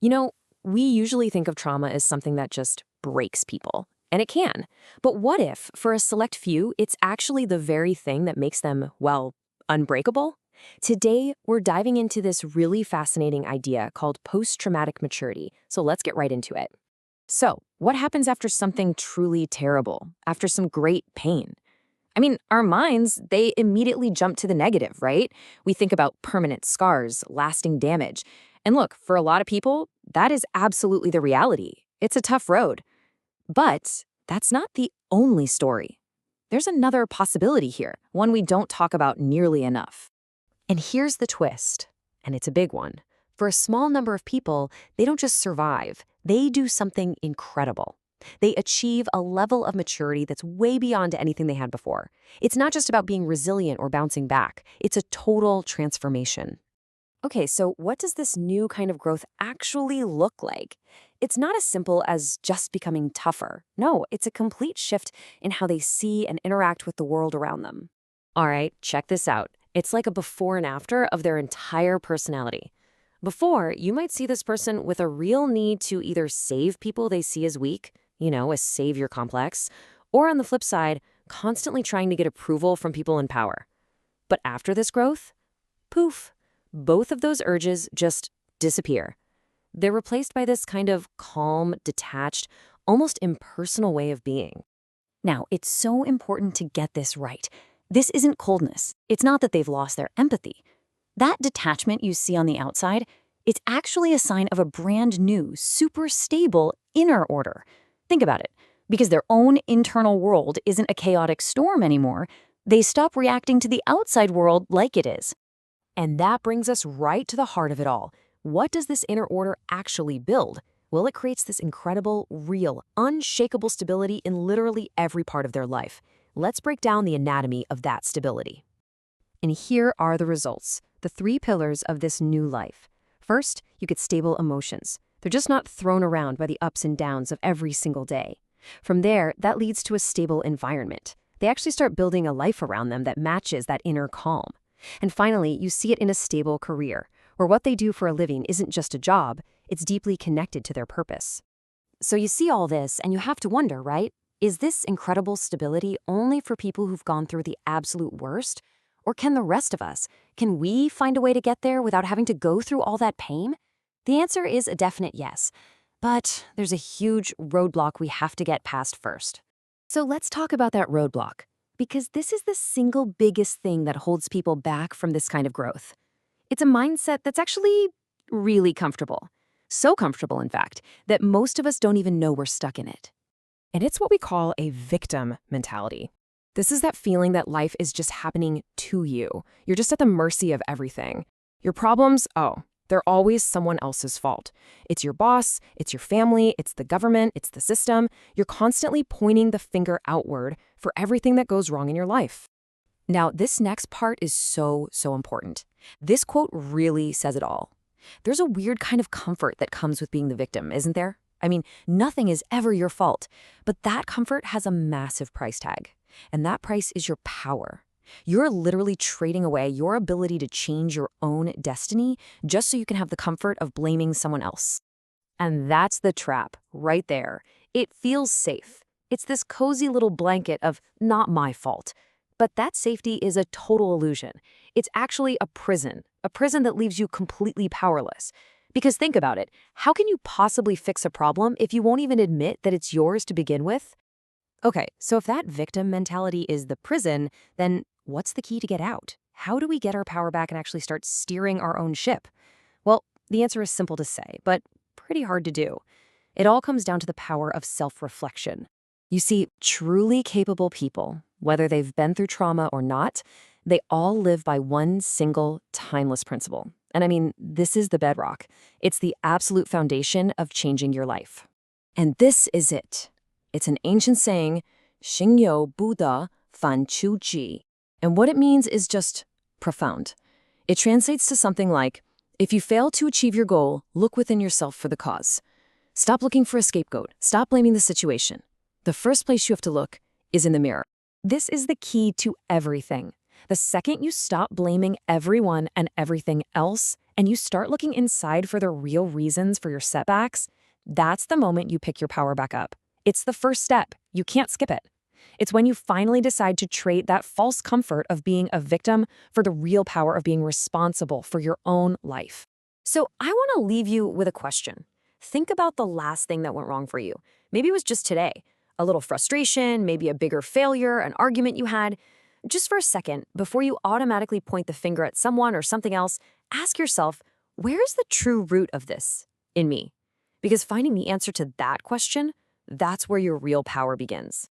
You know, we usually think of trauma as something that just breaks people, and it can. But what if, for a select few, it's actually the very thing that makes them, well, unbreakable? Today, we're diving into this really fascinating idea called post-traumatic maturity, so let's get right into it. So, what happens after something truly terrible, after some great pain? I mean, our minds, they immediately jump to the negative, right? We think about permanent scars, lasting damage. And look, for a lot of people, that is absolutely the reality. It's a tough road. But that's not the only story. There's another possibility here, one we don't talk about nearly enough. And here's the twist, and it's a big one. For a small number of people, they don't just survive, they do something incredible. They achieve a level of maturity that's way beyond anything they had before. It's not just about being resilient or bouncing back. It's a total transformation. Okay, so what does this new kind of growth actually look like? It's not as simple as just becoming tougher. No, it's a complete shift in how they see and interact with the world around them. All right, check this out. It's like a before and after of their entire personality. Before, you might see this person with a real need to either save people they see as weak, a savior complex, or on the flip side, constantly trying to get approval from people in power. But after this growth, poof, both of those urges just disappear. They're replaced by this kind of calm, detached, almost impersonal way of being. Now, it's so important to get this right. This isn't coldness. It's not that they've lost their empathy. That detachment you see on the outside, it's actually a sign of a brand new, super stable inner order. Think about it. Because their own internal world isn't a chaotic storm anymore, they stop reacting to the outside world like it is. And that brings us right to the heart of it all. What does this inner order actually build? Well, it creates this incredible, real, unshakable stability in literally every part of their life. Let's break down the anatomy of that stability. And here are the results, the 3 pillars of this new life. First, you get stable emotions. They're just not thrown around by the ups and downs of every single day. From there, that leads to a stable environment. They actually start building a life around them that matches that inner calm. And finally, you see it in a stable career, where what they do for a living isn't just a job, it's deeply connected to their purpose. So you see all this, and you have to wonder, right? Is this incredible stability only for people who've gone through the absolute worst? Or can the rest of us, can we find a way to get there without having to go through all that pain? The answer is a definite yes. But there's a huge roadblock we have to get past first. So let's talk about that roadblock, because this is the single biggest thing that holds people back from this kind of growth. It's a mindset that's actually really comfortable. So comfortable, in fact, that most of us don't even know we're stuck in it. And it's what we call a victim mentality. This is that feeling that life is just happening to you. You're just at the mercy of everything. Your problems, they're always someone else's fault. It's your boss, it's your family, it's the government, it's the system. You're constantly pointing the finger outward for everything that goes wrong in your life. Now, this next part is so important. This quote really says it all. There's a weird kind of comfort that comes with being the victim, isn't there? I mean, nothing is ever your fault, but that comfort has a massive price tag. And that price is your power. You're literally trading away your ability to change your own destiny just so you can have the comfort of blaming someone else. And that's the trap, right there. It feels safe. It's this cozy little blanket of not my fault. But that safety is a total illusion. It's actually a prison that leaves you completely powerless. Because think about it, how can you possibly fix a problem if you won't even admit that it's yours to begin with? Okay, so if that victim mentality is the prison, then what's the key to get out? How do we get our power back and actually start steering our own ship? Well, the answer is simple to say, but pretty hard to do. It all comes down to the power of self-reflection. You see, truly capable people, whether they've been through trauma or not, they all live by one single, timeless principle. And I mean, this is the bedrock. It's the absolute foundation of changing your life. And this is it. It's an ancient saying, 行有不得,反求己. And what it means is just profound. It translates to something like, if you fail to achieve your goal, look within yourself for the cause. Stop looking for a scapegoat. Stop blaming the situation. The first place you have to look is in the mirror. This is the key to everything. The second you stop blaming everyone and everything else, and you start looking inside for the real reasons for your setbacks, that's the moment you pick your power back up. It's the first step. You can't skip it. It's when you finally decide to trade that false comfort of being a victim for the real power of being responsible for your own life. So I want to leave you with a question. Think about the last thing that went wrong for you. Maybe it was just today. A little frustration, maybe a bigger failure, an argument you had. Just for a second, before you automatically point the finger at someone or something else, ask yourself, where is the true root of this in me? Because finding the answer to that question, that's where your real power begins.